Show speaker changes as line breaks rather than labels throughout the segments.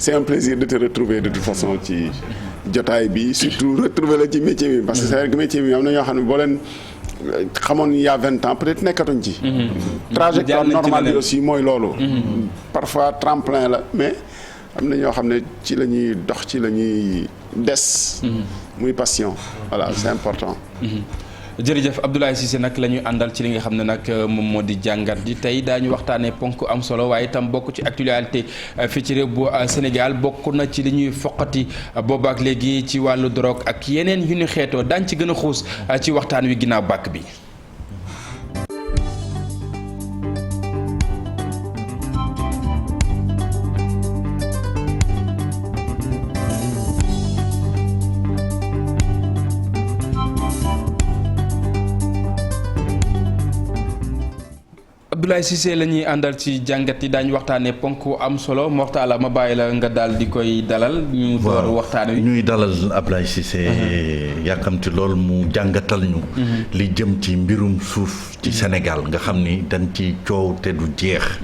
c'est un plaisir de te retrouver de toute façon ci jotaay bi surtout retrouver la ci métier bi parce que c'est vrai que métier bi am na ñoo xam ne boo leen xamoon il y a 20 ans peut-être nekkatuñ ci. trajectoire normale bi aussi mooy loolu. parfois tremplin la mais am na ñoo xam ne ci la ñuy dox ci la ñuy des. muy passion voilà c'est important.
jërëjëf Abdoulaye Cissé nag la ñuy àndal ci li nga xam ne nag moom moo di jàngat ji tey daañu waxtaanee ponk am solo waaye itam bokk ci actualité fii ci réew bu Sénégal bokk na ci li ñuy foqati boobaak léegi ci wàllu drogue ak yeneen yu ñu xeetoo daañ ci gën a xuus ci waxtaan wi ginnaaw bàkk bi. Abdoulaye Cissé la ñuy àndal ci jàngat yi daañu waxtaanee ponk am solo Mortala ma bàyyi la nga daal di koy dalal. ñu door waxtaan wi
ñuy dalal Abdoulaye Cissé. yàkkamti lool mu jàngatal ñu. li jëm ci mbirum suuf ci Sénégal nga xam ni dañ ci coow te du jeex.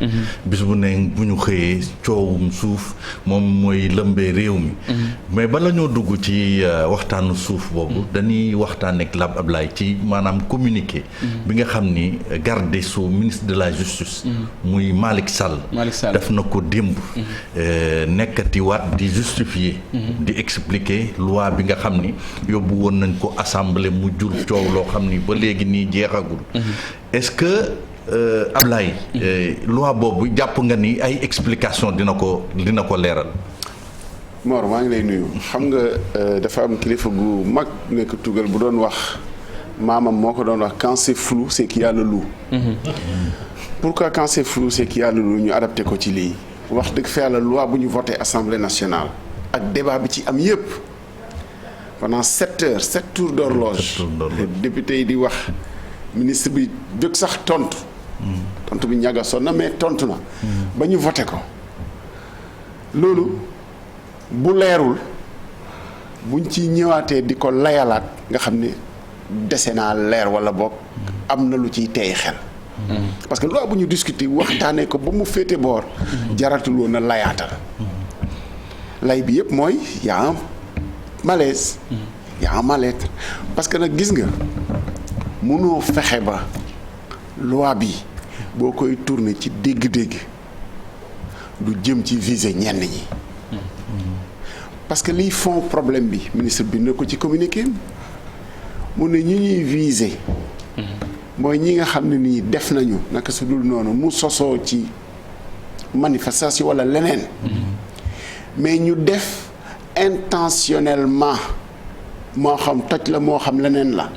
bis bu ne bu ñu xëyee coowum suuf moom mooy lëmbee réew mi. mais bala ñoo dugg ci waxtaanu suuf boobu. dañuy waxtaan ak Abdoulaye ci maanaam communiqué. bi nga xam ni garde des Sceaux ministre de la justice. muy Malick Sall. def na ko démb. nekkati waat di justifier. di expliquer loi bi nga xam ni yóbbu woon nañ ko assemblée mu jur coow loo xam ni ba léegi nii jeexagul. est-ce que Ablaye. loi boobu jàpp nga ni ay explication dina ko leeral.
Mor maa ngi lay nuyu xam nga dafa am kilifa gu mag nekk tugal bu doon wax maamam moo ko doon wax quand c'est flou c'est qu'il y a le loup. Pourquoi quand c'est flou c'est qu'il y a le loup ñu adapté ko ci lii wax dëgg fa yàlla loi bu ñu voté assemblée nationale ak débat bi ci am yépp pendant 7 heures 7 tours d'horloge député yi di wax ministre bi jóg sax tontu bi ñagasoon na mais tontu na ba ñu voté ko loolu bu leerul buñ ci ñëwaatee di ko layalaat nga xam ne dese naa leer wala boog am na lu ciy tey xel parce que loi bu ñu discuter waxtaanee ko ba mu féete boor jaratul woon na layaatal lay bi yëpp mooy y a un malaise y a un mal-être parce que nag gis nga mënoo fexe ba loi bi boo koy tourner ci dégg-dégg du jëm ci viser ñenn ñi parce que liy fond problème bi ministre bi na ko ci communiqué mu ne ñi ñuy viser mooy ñi nga xam ne nii def nañu naka su dul noonu mu sosoo ci manifestation walla leneen mais ñu def intentionnellement moo xam toj la moo xam leneen la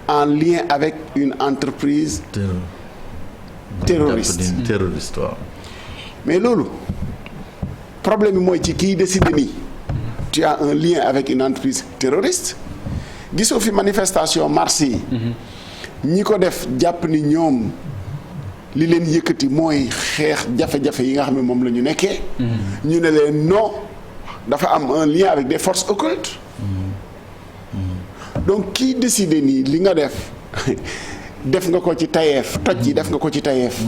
en lien avec une entreprise terroriste
waaw
mais loolu problème bi mooy ci kiy décider nii tu as un lien avec une entreprise terroriste gisoo fi manifestation mars yi ñi ko def jàpp ni ñoom li leen yëkkati mooy xeex jafe-jafe yi nga xam ne moom la ñu nekkee ñu ne leen non dafa am un lien avec des forces occultes donc kii décider nii li nga def nga ko ci tayeef toj yi def nga ko ci tayeef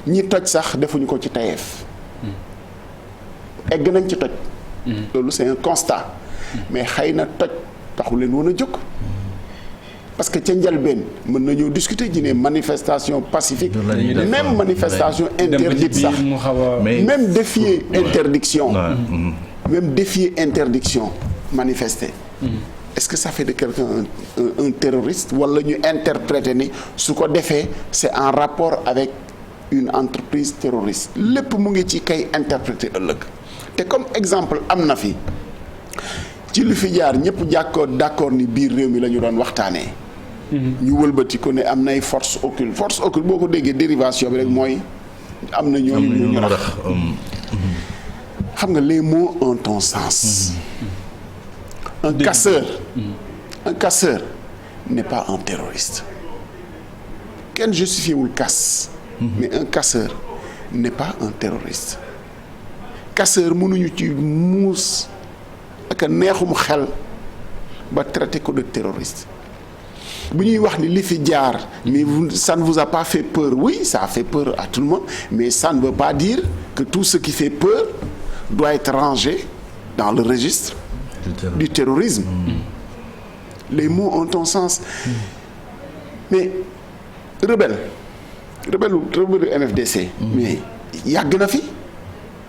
ñi toj sax defuñu ko ci tayeef egg nañ ci toj loolu c'est un constat mais xëy na toj taxu leen woon a jóg parce que ca njëlbeen mën nañoo discuter ji ne manifestation pacifique même manifestation interdite sax même défier interdiction même défier interdiction manifester est-ce que ça fait de quelqu'un un terroriste wala ñu interpréter ni su ko defee c'est en rapport avec une entreprise terroriste lépp mu ngi ci kay interpréter ëllëg te comme exemple am na fi ci lu fi jaar ñëpp d'accord ni biir réew mi la ñu doon waxtaanee ñu wëlbati ko ne am nay force occulte boo ko déggee dérivation bi rek mooy am na ñooñu ñu rax xam nga les mots ont un sens un casseur n'est pas un terroriste kenn justifiewul casse mais un casseur n'est pas un terroriste casseur mënuñu ci muus ak a neexum xel ba traité ko de terroriste bu ñuy wax ni li fi jaar mais ça ne vous a pas fait peur oui ça a fait peur à tout le monde mais ça ne veut pas dire que tout ce qui fait peur doit être rangé dans le registre du terrorisme. Les mots ont un sens. Mais rebelle MFDC. mais yàgg na fi.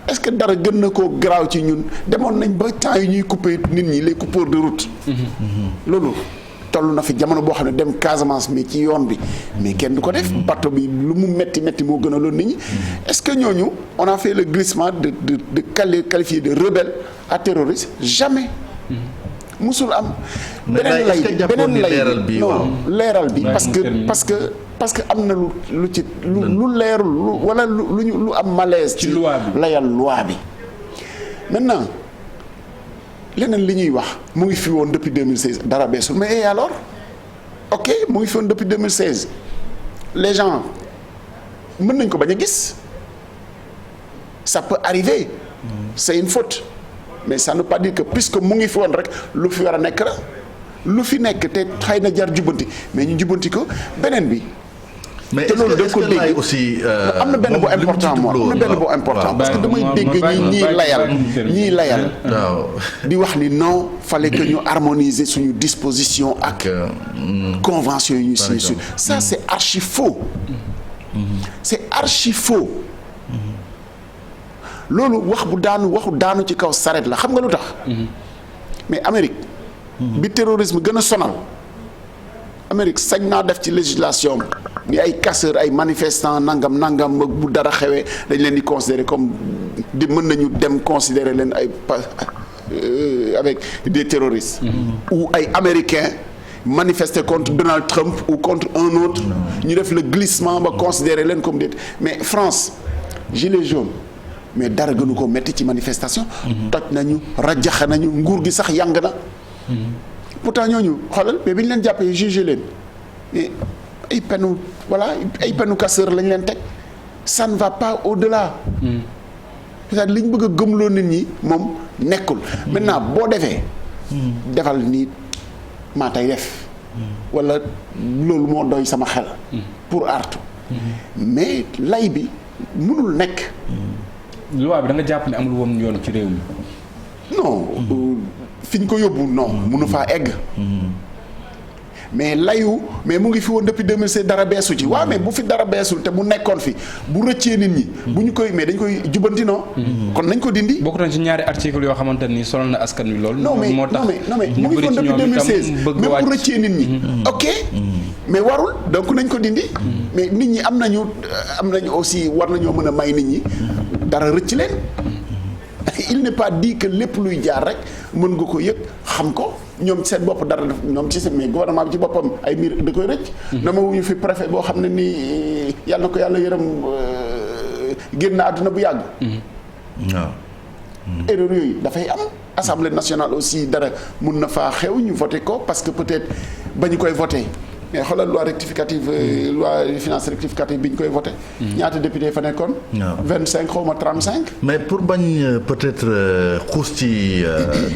est-ce que dara gën na koo garaaw ci ñun demoon nañ ba temps yi ñuy couper nit ñi les coupeurs de route. loolu toll na fi jamono boo xam ne dem Casamance mais ci yoon bi mais kenn du ko def. bateau bi lu mu metti moo gënaloon nit ñi. est-ce que ñooñu on a fait le glissement de qualifier de rebelle à terroriste jamais. musul am. beneen lay bi leeral bi parce que am na lu ci lu leerul wala lu am malaise. ci loi bi layal loi bi. maintenant leneen li ñuy wax mu ngi fi woon depuis 2016 dara beesul mais et alors ok mu ngi fi woon depuis 2016 les gens mën nañ ko bañ a gis ça peut arriver. C'est une faute. mais ça ne veut pas dire que puisque mu ngi fi woon rek lu fi war a nekk la lu fi nekk te xëy na jar jubbanti mais ñu jubbanti ko beneen bi.
mais
te loolu da ko dégg
aussi
am na benn bu important moom am na benn bu important parce que damay dégg ñiy layal di wax ni non fallait que ñu harmoniser suñu disposition ak convention yi ñu signé ça c'est archi faux. C'est archi faux. loolu waxu daanu ci kaw saret la xam nga lu tax. mais Amérique. bi terrorisme gën a sonal. Amérique sañ naa def ci législation ni ay casseurs ay manifestants nangam bu dara xewee dañ leen di considérer comme mën nañu dem considérer leen ay avec des terroristes. ou ay américains manifester contre Donald Trump ou contre un autre. ñu def le glissement ba considérer leen comme des mais France gilets jaunes. mais dara gënu ko metti ci manifestation. toj nañu rajaxe nañu nguur gi sax yàng na. pourtant ñooñu xoolal mais bi ñu leen jàppee jugé leen mais ay penu casseur lañ leen teg ça ne va pas au-delà. c'est-à-dire li ñu bëgg a gëmloo nit ñi moom nekkul. maintenant boo defee. defal nii maa tey def. wala loolu moo doy sama xel. pour artu. mais lay bi mënul nekk.
loi bi da nga jàpp ne amul woon yoon ci réew mi.
non fi ñu ko yóbbu non mënu faa egg. mais mais mu ngi fi woon depuis 2016 dara beesu ci waaw mais bu fi dara beesul te mu nekkoon fi bu rëccee nit ñi. bu ñu koy mais dañ koy jubanti non. kon nañ ko dindi.
bokk nañ ci ñaari article yoo xamante ni sonal na askan wi lool.
moo tax mu ngi fi woon depuis 2016 même bu rëccee nit ñi. ok mais warul donc nañ ko dindi. mais nit ñi am nañu aussi war nañoo mën a may nit ñi dara rëcc leen. il n'est pas dit que lépp luy jaar rek mën nga ko yëg xam ko ñoom seen bopp dara def ñoom ci seen mais gouvernement bi ci boppam ay mbir da koy rëcc. dama wuñu fi préfet boo xam ne nii yàlla na ko yàlla yërëm génn na àdduna bu yàgg.
waaw.
erreur yooyu dafay am. Assemblée nationale aussi dara mun na faa xew ñu voté ko parce que peut-être ba ñu koy voté. mais xoolal loi rectificative loi finance rectificative bi ñu koy voté. ñaata député fa nekkoon. 25 xaw ma 35.
mais pour bañ peut-être xuus ci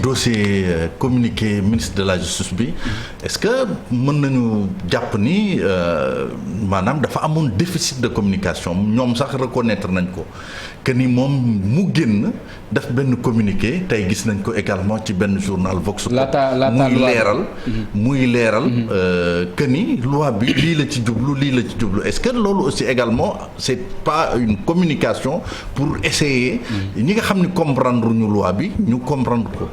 dossier communiqué ministre de la justice bi est-ce que mën nañu jàpp ni maanaam dafa amoon déficit de communication ñoom sax reconnaître nañ ko que ni moom mu génn def benn communiqué tey gis nañ ko également ci benn journal Vox muy leeral que ni loi bi lii la ci jublu est-ce que loolu aussi également c'est pas une communication pour essayer ñi nga xam ni comprendre ñu loi bi ñu comprendre ko.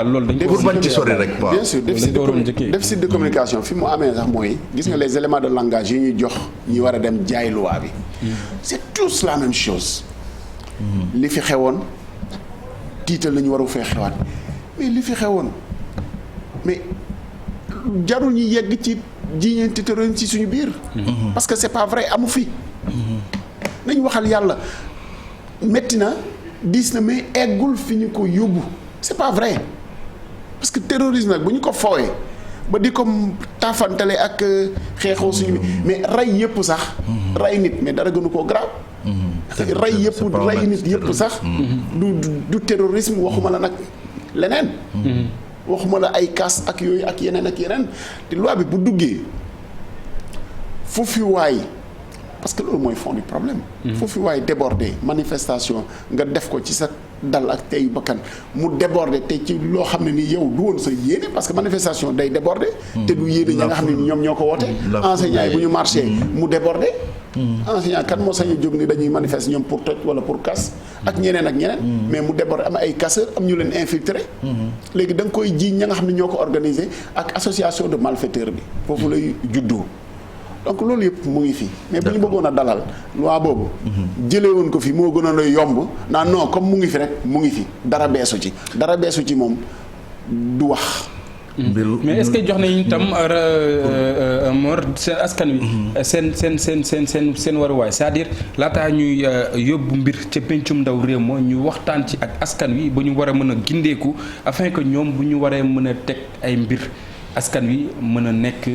loolu dañ
pour bañ ci sori rek waaw.
bien sûr déficit de communication fi mu amee sax mooy gis nga les éléments de langage yi ñuy jox ñi war a dem jaay loi bi. c'est tous la même chose. li fi xewoon tiital nañu waru fee xewaat mais li fi xewoon mais jarul ñu yegg ci jiñeenti terrorisme ci suñu biir. parce que c'est pas vrai amu fi. nañ waxal yàlla metti na diis na mais eggul fi ñu ko yóbbu c'est pas vrai parce que terrorisme nag bu ñu ko foowee ba di ko taafantale ak xeexoo suñu mais rey yëpp sax. rey nit mais dara gënu koo grave. rey nit yëpp sax. du terrorisme waxuma la nag leneen. waxuma la ay casse ak yooyu ak yeneen te loi bi bu duggee foofu waay parce que loolu mooy fond du problème. foofu waay débordé manifestation nga def ko ci sa dal ak tey bakkan mu déborder te ci loo xam ne ni yow du woon sa yéene parce que manifestation day déborder. te du yéene ña nga xam ne ni ñoom ñoo ko woote. enseignants yi bu ñu marché mu déborder. enseignant kan moo sañ a jóg ni dañuy manifester ñoom pour toj wala pour casse ak ñeneen mais mu déborder am ay casseurs am ñu leen infiltrer. léegi da nga koy jiiñ ña nga xam ne ñoo ko organiser ak association de malfaiteurs bi foofu lay juddoo. donc loolu yëpp mu ngi fi mais bu ñu bëggoon a dalal loi boobu. jëlee woon ko fi moo gënoon a yomb naan non comme mu ngi fi rek mu ngi fi dara beesu ci moom du wax.
mais est-ce que jox nañu tam Mor seen askan wi. seen waruwaay c'est-à-dire laataa ñuy yóbbu mbir ca pencum ndaw réew ma ñu waxtaan ci ak askan wi ba ñu war a mën a gindeeku afin que ñoom bu ñu waree mën a teg ay mbir askan wi mën a nekk.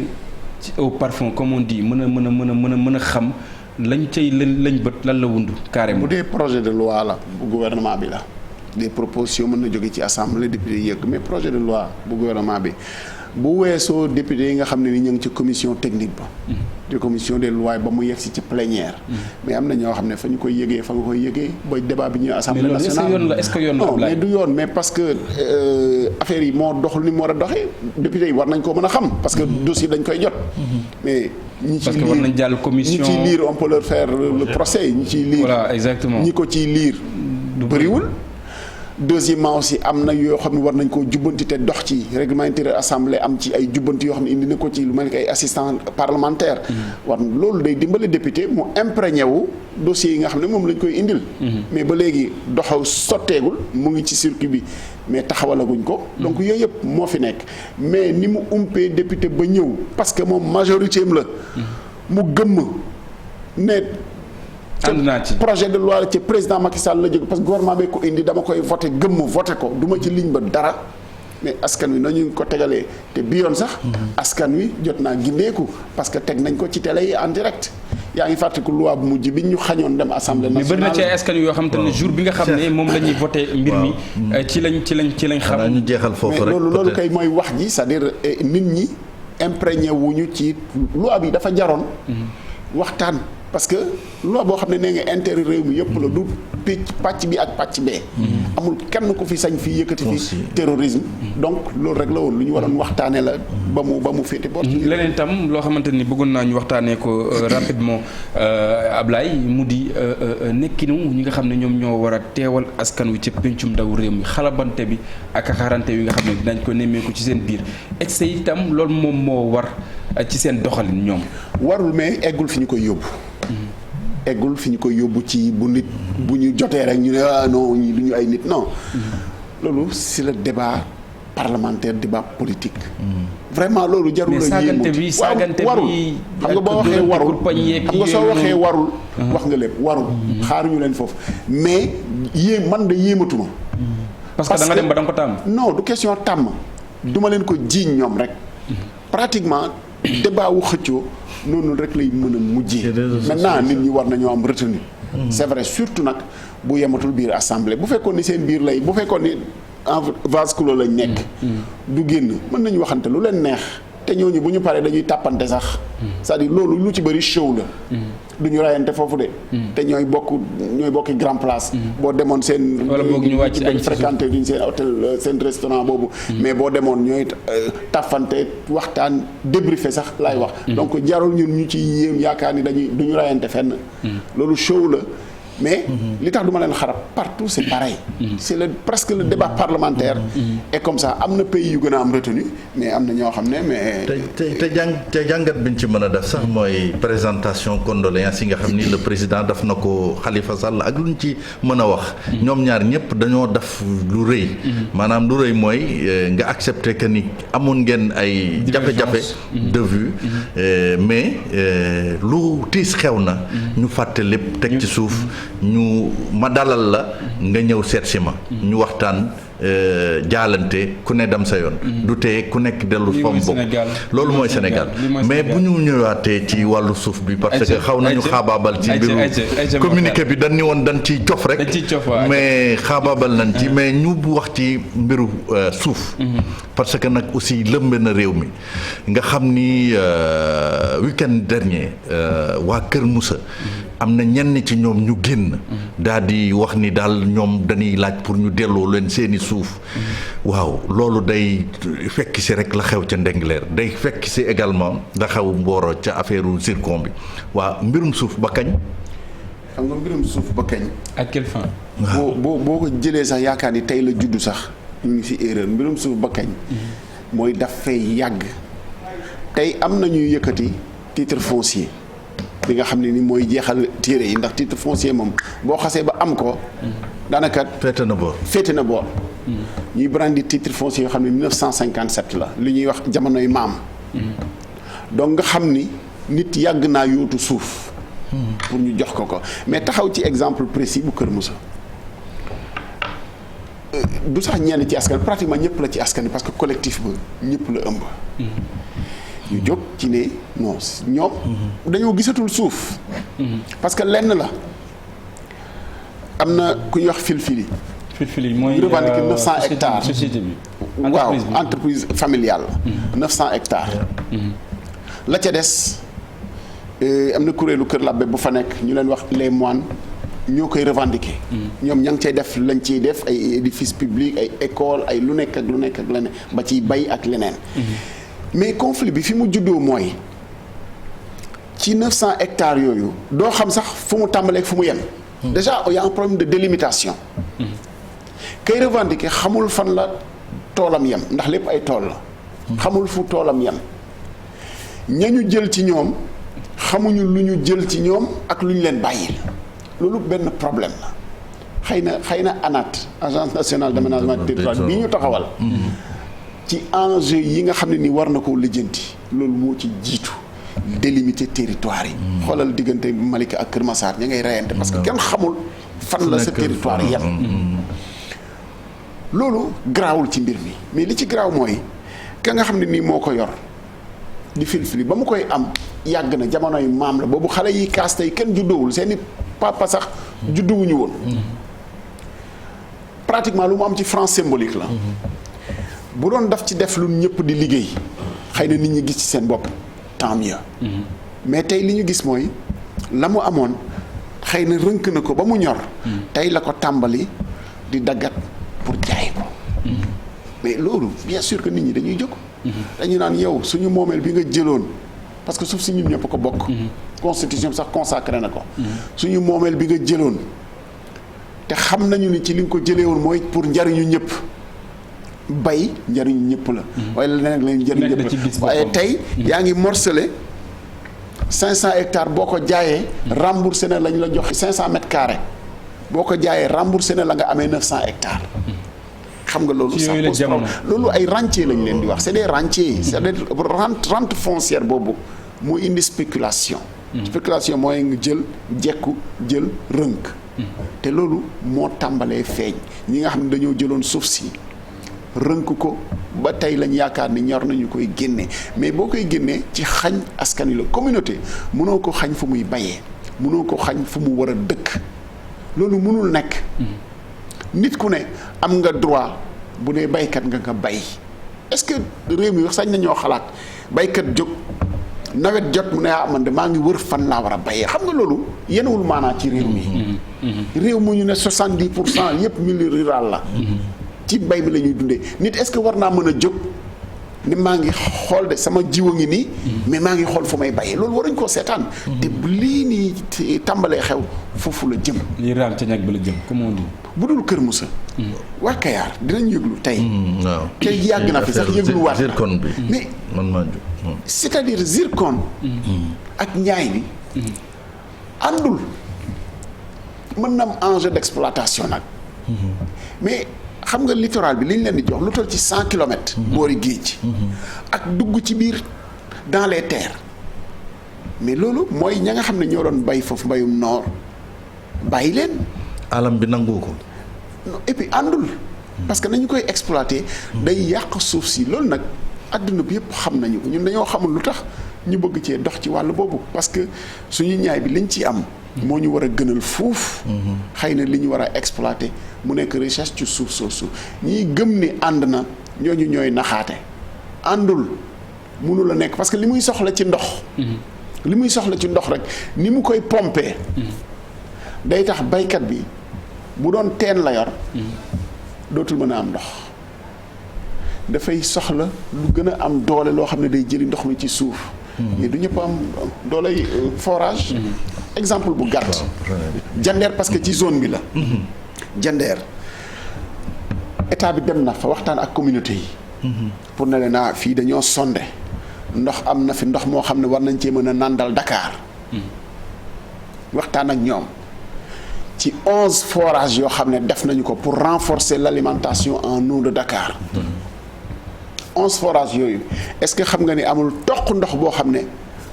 ci au parfum comme on dit mën a xam lañ cay lañ bët lan la wundu carrément.
bu dee projet de loi la bu gouvernement bi la des propositions mën na jóge ci assemblée député yëg mais projet de loi bu gouvernement bi bu weesoo député yi nga xam ne ni ñu ngi ci commission technique ba. ci commission des lois ba mu yegg si ci plénière. mais am na ñoo xam ne fa ñu koy yëgee fa nga koy yëgee ba débat bi ñuy assemblée nationale.
est-ce que yoon la
non mais du yoon mais parce que affaire yi moo doxul ni mu war a doxee député yi war nañ koo mën a xam parce que dossier dañ koy jot. mais ñi ciy
lire war nañ jàll commission
ñi ciy lire on peut leur faire le procès ñi ciy lire.
voilà exactement
ñi ko ciy lire bëriwul. deuxièmement aussi am na yoo xam ne war nañ koo jubbanti te dox ci règlement intérieur assemblée am ci ay jubbanti yoo xam ne indi na ko ci lu mel ni ay assistant parlementaire war loolu day dimbale député mu imprégné wu dossiers yi nga xam ne moom lañ koy indil mais ba léegi doxaw sotteegul mu ngi ci circuit bi mais taxawalaguñ ko donc yooyu yëpp moo fi nekk mais ni mu umpee député ba ñëw parce que moom majorité am la mu gëmm ne
ànd naa ci
projet de loi la ci président Macky Sall la jóg parce que gouvernement bi ko indi dama koy voté gëmm voté ko du ma ci ligne ba dara mais askan wi nañu ko tegalee te bi yoon sax askan wi jot naa gindeeku parce que teg nañ ko ci télé yi en direct yaa ngi fàttaliku loi bu mujj bi ñu xañoon dem assemblée nationale.
mais bëri na ci ay askan yoo xam te ne jour bi nga xam ne moom la ñuy voté mbir mi ci lañ xam
ñu jeexal foofu rek
loolu kay mooy wax ji c'est-à-dire nit ñi imprégné wuñu ci loi bi dafa jaroon waxtaan parce que loi boo xam ne nee nga intérêt réew mi yëpp la du pàcc bi ak pàcc bee amul kenn ku fi sañ fii yëkkati fi terrorisme donc loolu rek la woon lu ñu waroon waxtaanee la ba mu féete boor
leneen tam loo xamante ni bëggoon naa ñu waxtaanee ko rapidement Ablaye mu di nekkinu ñi nga xam ne ñoom ñoo war a teewal askan wi ci pencum ndaw réew mi xalabante bi ak xarante yi nga xam ne dinañ ko nemmeeku ci seen biir excès itam loolu moom moo war ci seen doxalin ñoom
warul mais eggul fi ñu koy yóbbu eggul fi ñu koy yóbbu ci bu nit bu ñu jotee rek ñu ne ah non du ñu ay nit non loolu c'est le débat parlementaire débat politique vraiment loolu jarul la yéemu
saagante
warul
bi
xam nga boo waxee warul xam nga soo waxee warul wax nga lépp warul xaaruñu leen foofu mais man de yéematuma
parce que da nga dem ba da nga ko tàmm
non du question tàmm duma leen ko jiiñ ñoom rek pratiquement débat wu xëccoo noonu rek lay mën a mujjee maintenant nit ñi war nañoo am retenu c'est vrai surtout nag bu yematul biir assemblée bu fekkoon ni seen biir lay bu fekkoon ni en vase clos lañ nekk du génn mën nañu waxante lu leen neex te ñooñu bu ñu paree dañuy tàppante sax c'est-à-dire loolu lu ci bëri show la du ñu rayante foofu de te ñooy bokki grand place boo demoon seen
wala boog ñu wàcc añ
fréquenté duñ seen hôtel seen restaurant boobu mais boo demoon ñooy tàffante waxtaan débriefé sax laay wax donc jarul ñun ñu ci yéem yaakaar ni du ñu rayante fenn loolu show la mais li tax du ma leen xarab partout c'est pareil c'est presque le débat parlementaire et comme ça am na pays yu gën a am retenu mais am na ñoo xam ne mais
te jàngat bi ñu ci mën a def sax mooy présentation condoléances yi nga xam ni le président daf na ko Khalifa Sall ak lu ñu ci mën a wax ñoom ñaar ñëpp dañoo def lu rëy maanaam lu rëy mooy nga accepter que ni amoon ngeen ay jafe-jafe de vue mais lu tiis xew na ñu fàtte lépp teg ci suuf ma dalal la nga ñëw seet si ma ñu waxtaan jaalante ku ne dem sa yoon du tee ku nekk dellu fam bopp loolu mooy Sénégal mais bu ñu ñëwaatee ci wàllu suuf bi parce que xaw nañu xaabaabal ci mbiru communiqué bi dañ ni woon dañ ciy cof rek mais xaabaabal nañ ci mais ñu wax ci mbiru suuf parce que nag aussi lëmbe na réew mi nga xam ni week-end dernier waa Kër Moussa am na ñenn ci ñoom ñu génn daal di wax ni daal ñoom dañuy laaj pour ñu delloo leen seeni suuf waaw loolu day fekk si rek la xew ca Ndingler day fekk si également la xew Mboro ca affaire zircon bi waaw mbirum suuf ba kañ.
xam nga mbirum suuf ba kañ.
ak quelle fin.
boo ko jëlee sax yaakaar ni tey la juddu sax ñu ngi ci erreur mbirum suuf ba kañ. mooy daf fay yàgg. tey am na ñuy yëkkati titre foncier bi nga xam ne ni mooy jeexal téere yi ndax titre foncier moom boo xasee ba am ko. daanaka féete na boor. ñuy brandi titre foncier yoo xam ne 1957 la li ñuy wax jamonoy maam. donc nga xam ni nit yàgg naa yóotu suuf. pour ñu jox ko mais taxaw ci exemple précis bu Kër Moussa du sax ñenn ci askan pratiquement ñëpp la ci askan parce que collectif ba ñëpp la ëmb. ñu jóg ci ne non ñoom. dañoo gisatul suuf. parce que lenn la am na ku ñuy wax filfili.
filfili mooy
revendiqué 900 hectares
société bi.
waaw entreprise familiale. 900 hectares. la ca des. am na kuréelu Kër Labbe bu fa nekk ñu leen wax les moines ñoo koy revendiquer. ñoom ña ngi cay def lañ ciy def ay édifices publics ay écoles ay lu nekk ak leneen ba ciy bay ak leneen. mais conflit bi fi mu juddoo mooy ci 900 hectares yooyu doo xam sax fu mu tàmbalee fu mu yem. déjà il y a un problème de délimitation. kay revendiquer xamul fan la toolam yem ndax lépp ay tool la. xamul fu toolam yem ñañu jël ci ñoom. xamuñu lu ñu jël ci ñoom ak lu ñu leen bàyyil loolu benn problème la xëy na ANAT agence nationale d'aménagement du territoire bii ñu taxawal. ci enjeu yi nga xam ne ni war na koo lijjanti loolu moo ci jiitu délimiter territoire yi. xoolal diggante Malika ak Kër Massar ña ngay reyante parce que kenn xamul fan la sa territoire yem. loolu garaawul ci mbir mi mais li ci garaaw mooy ka nga xam ne nii moo ko yor. di filfili ba mu koy am yàgg na jamonoy maam la boobu xale yi kaas tey kenn juddoowul seeni papa sax judduwuñu woon. pratiquement lu mu am ci franc symbolique la. bu doon daf ci def lu ñëpp di liggéey xëy na nit ñi gis ci seen bopp tant mieux. mais tey li ñu gis mooy la mu amoon xëy na rënk na ko ba mu ñor. tey la ko tàmbali di daggat pour jaay ko. mais loolu bien sûr que nit ñi dañuy jóg. dañu naan yow suñu moomeel bi nga jëloon parce que suuf si ñun ñëpp ko bokk. constitution bi sax consacré na ko. suñu moomeel bi nga jëloon te xam nañu ni ci li nga ko jëlee woon mooy pour njariñu ñëpp bay njariñu ñëpp la. waaye leneen leen njariñu ñëpp la waaye tey yaa ngi morcelé 500 hectares boo ko jaayee. remboursé na lañ la jox 500 mètres carrés boo ko jaayee remboursé na la nga amee 900 hectares. xam nga loolu ça pose problème loolu ay rentiers lañ leen di wax c'est des rentiers c'est-à-dire rente foncière boobu moo indi spéculation. spéculation mooy nga jël jekku jël rënk. te loolu moo tàmbalee feeñ ñi nga xam ne dañoo jëloon suuf si rënk ko ba tey lañ yaakaar ni ñor nañu koy génne mais boo koy génnee ci xañ askan wi la communauté mënoo ko xañ fu muy bayee mënoo ko xañ fu mu war a dëkk loolu mënul nekk. nit ku ne am nga droit bu dee baykat nga bay est-ce que réew mi sañ nañoo xalaat baykat jóg nawet jot mu ne man de maa ngi wër fan laa war a bayee xam nga loolu yenewul maanaa ci réew mi. réew mu ñu ne 70% yëpp milieu rural la. ci bay bi la ñuy dundee nit est-ce que war naa mën a jóg ni maa ngi xool de sama jiw a ngi nii. mais maa ngi xool fu may bayee loolu waruñ koo seetaan. te lii nii tàmbalee xew foofu la jëm.
lii raam ca ñag ba la jëm comme on dit.
bu dul Kër Moussa. waa Kayar dinañ yëglu tey. waaw te yàgg na fi sax yëgluwaat
zircon bi
mais
man maa jóg.
c'est-à-dire zircon. ak njaay bi. àndul mën na am enjeu d'exploitation nag. mais xam nga littoral bi li ñu leen di jox lu toll ci 100 kilomètres. boori géej. ak dugg ci biir dans les terres. mais loolu mooy ña nga xam ne ñoo doon bay foofu mbayum noor bàyyi leen.
alam bi nangu ko.
et puis àndul. parce que nañu koy exploiter. day yàq suuf si loolu nag adduna bi yëpp xam nañu ko ñun dañoo xamul lu tax ñu bëgg cee dox ci wàll boobu parce que suñu ñaay bi liñ ci am. moo ñu war a gënal fuuf. xëy na li ñu war a exploiter mu nekk recherche ci suuf soosu ñiy gëm ni ànd na ñooñu ñooy naxaate àndul mënu la nekk parce que li muy soxla ci ndox. li muy soxla ci ndox rek ni mu koy pomper day tax baykat bi bu doon teen la yor dootul mën a am ndox dafay soxla lu gën a am doole loo xam ne day jëli ndox mi ci suuf mais du ñëpp am dooley forage exemple bu gàtt Jandeer parce que ci zone bi la Jandeer état bi dem na fa waxtaan ak communauté yi pour ne leen fii dañoo sonde ndox am na fi ndox moo xam ne war nañ cee mën a nàndal Dakar waxtaan ak ñoom ci 11 forages yoo xam ne def nañu ko pour renforcer l'alimentation en eau de Dakar 11 forages yooyu est-ce que xam nga ni amul toq ndox boo xam ne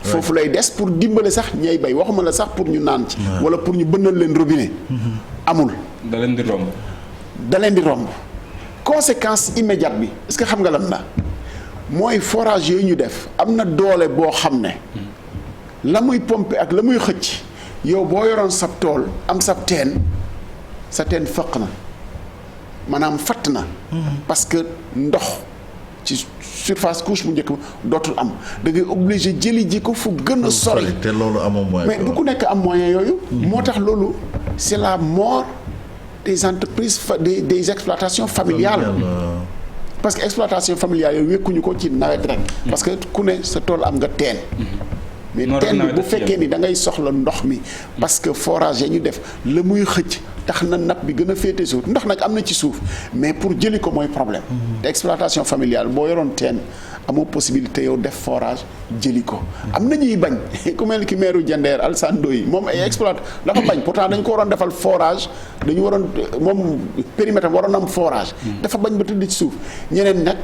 foofu lay des pour dimbale sax ñay bay waxuma la sax pour ñu naan ci wala pour ñu bënnal leen robinet amul
da leen di romb conséquence immédiate bi est-ce que xam nga lan la mooy forage yooyu ñu def am na doole boo xam ne la muy pomper ak la muy xëcc yow boo yoroon sab tool am sab teen sa teen fëq na maanaam fatt na parce que ndox ci surface couche bu njëkk ba dootul am da ngay obligé jëli ji ko fu gën a sori
te loolu amoo moyen
mais du ku nekk am moyen yooyu moo tax loolu c'est la mort des entreprises des exploitations familiales parce que exploitation familiale yooyu wékkuñu ko ci nawet rek parce que ku ne sa tool am nga teen mais teen bi bu fekkee ni da ngay soxla ndox mi parce que forage yi ñu def la muy xëcc tax na nappe bi gën a féete suuf ndox nag am na ci suuf mais pour jëli ko mooy problème te exploitation familiale boo yoroon teen amoo possibilité yow def forage jëli ko am na ñuy bañ ku mel ki maire Jandeer Alassane Ndoye moom ay exploite dafa bañ pourtant dañ ko waroon defal forage dañu waroon moom périmètre waroon am forage dafa bañ ba tëdd ci suuf ñeneen nag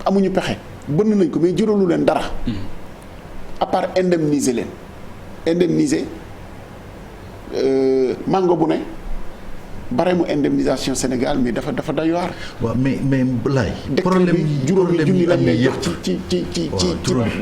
amuñu pexe bënn nañ ko mais juralu leen dara à part indemniser leen indemniser mango bu ne barème indemnisation Sénégal mais dafa doy waar.
waaw mais laay.
problème juróomi junni lañ lay jox ci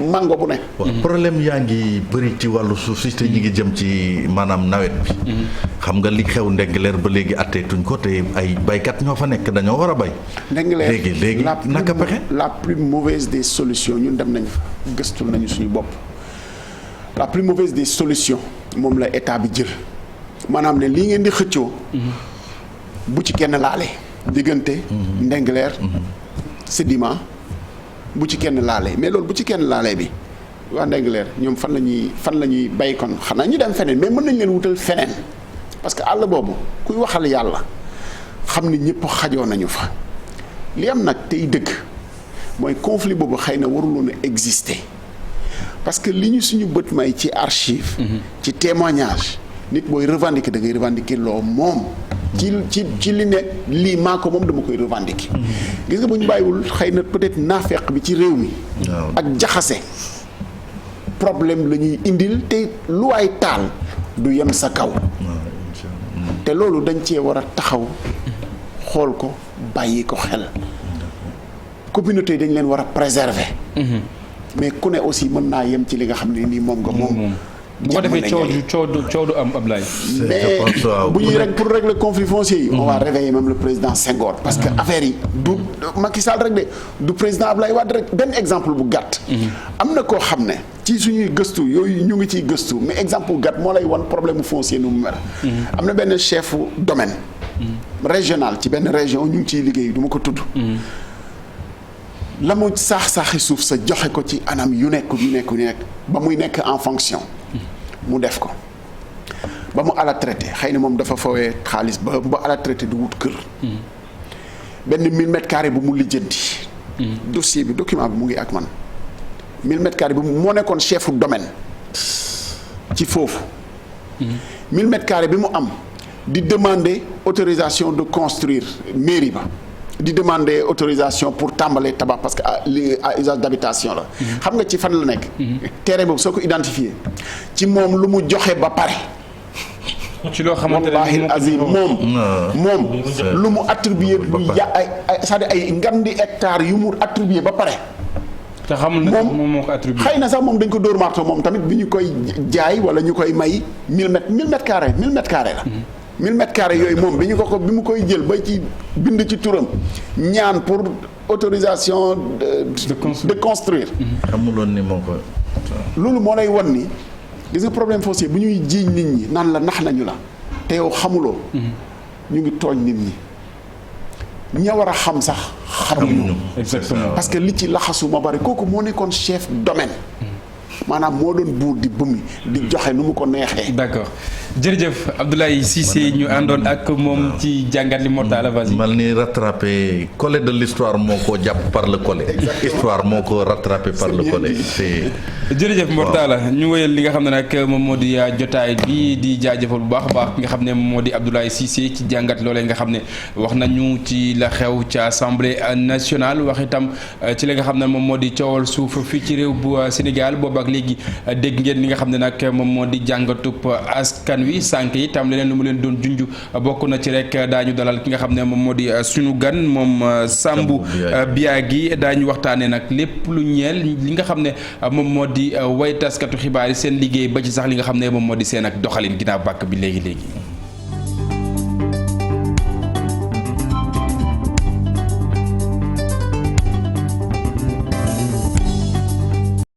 mango bu ne.
waaw problème yaa ngi bëri ci wàllu suuf si te ñu ngi jëm ci maanaam nawet bi. xam nga li xew Ndingler ba léegi atteetuñ ko te ay baykat ñoo fa nekk dañoo war a bay.
Ndingler
léegi naka pexe.
la plus mauvaise des solutions ñun dem nañ fa gëstu nañu suñu bopp la plus mauvaise des solutions moom la état bi jël maanaam ne lii ngeen di xëccoo. bu ci kenn laale diggante Ndingler Sedima bu ci kenn laale mais loolu bu ci kenn laale bi waa Ndingler ñoom fan la ñuy bay kon xanaa ñu dem feneen mais mën nañ leen wutal feneen parce que àll boobu kuy waxal yàlla xam ni ñëpp xajoo nañu fa li am nag tey dëgg mooy conflit boobu xëy na waruloon a exister parce que li ñu suñu bët may ci archive ci témoignage nit booy revendiquer da ngay revendiquer loo moom ci li ne lii maa ko moom dama koy revendiquer gis nga bu ñu bàyyiwul xëy na peut-être naafeq bi ci réew mi ak jaxase problème la ñuy indil te lu waay taal du yem sa kaw te loolu dañ cee war a taxaw xool ko bàyyi ko xel communauté yi dañ leen war a préserver mais ku ne aussi mën naa yem ci li nga xam ne nii moom nga moom
bu ko defee coow du am Ablaye.
mais bu ñuy rek pour régler conflit foncier yi. on va réveiller même le président Senghor. parce que affaire yi du Macky Sall rek de du président Ablaye Wade rek benn exemple bu gàtt. am na koo xam ne ci suñuy gëstu yooyu ñu ngi ciy gëstu mais exemple bu gàtt moo lay wan problème mu foncier nu mu mel. am na benn chef domaine. régional ci benn région ñu ngi ciy liggéey du ma ko tudd. la mu saaxi suuf sa joxe ko ci anam yu nekk ba muy nekk en fonction. mu def ko ba mu à la traité xëy na moom dafa fawee xaalis ba à la traité du wut kër. benn 1000 mètres carrés bu mu lijjanti. dossier bi document bi mu ngi ak man 1000 mètres carrés bi moo nekkoon chefu domaine ci foofu. 1000 mètres carrés bi mu am di demander autorisation de construire mairie ba. di demander autorisation pour tàmbalee tabax parce que à usage d'habitation la. xam nga ci fan la nekk. terrain boobu soo ko identifié ci moom lu mu joxe ba pare.
ci loo xamante ne
wallaahi azim moom lu mu attribué c'est-à-dire ay ngandi hectares yu mu attribué ba pare.
te xamul ne moom moo ko attribué.
xëy na sax moom dañ ko dóor marto moom tamit bi ñu koy jaay wala ñu koy may 1000 mètres carrés la. 1000 mètres carrés yooyu moom bi mu koy jël ba ci bind ci turam ñaan pour autorisation de construire.
xamuloon ni moo ko.
loolu moo lay won ni gis nga problème foncier bu ñuy jiiñ nit ñi naan la nax nañu la te yow xamuloo. ñu ngi tooñ nit ñi. ña war a xam sax xamuñu.
exactement
parce que li ci laxasu ma bari kooku moo nekkoon chef domaine. maanaam moo doon buur di bumi di joxe nu mu ko neexee.
d'accord jërëjëf Abdoulaye Cissé ñu àndoon ak moom ci jàngat li Mortala vas-y.
mal ni rattrapé collé de l'histoire moo ko jàpp par le collé. histoire moo ko rattrapé par le collé. c'est
jërëjëf Mortala ñu wéyal li nga xam ne nag moom moo di jotaay bi di jaajëfal bu baax a baax ki nga xam ne moom moo di Abdoulaye Cissé ci jàngat loolee nga xam ne wax nañu ci la xew ci assemblée nationale wax itam ci li nga xam ne moom moo di coowal suuf fii ci réew bu Sénégal boobu ak léegi dégg ngeen li nga xam ne nag moom moo di jàngatub askan wi sànq itam leneen lu mu leen doon junj bokk na ci rek daañu dalal ki nga xam ne moom moo di sunu gan moom Sambou Biagui daañu waxtaanee nag lépp lu ñeel li nga xam ne moom moo di way taskatu xibaar yi seen liggéey ba ci sax li nga xam ne moom moo di seen ak doxalin ginnaaw bàkk bi léegi.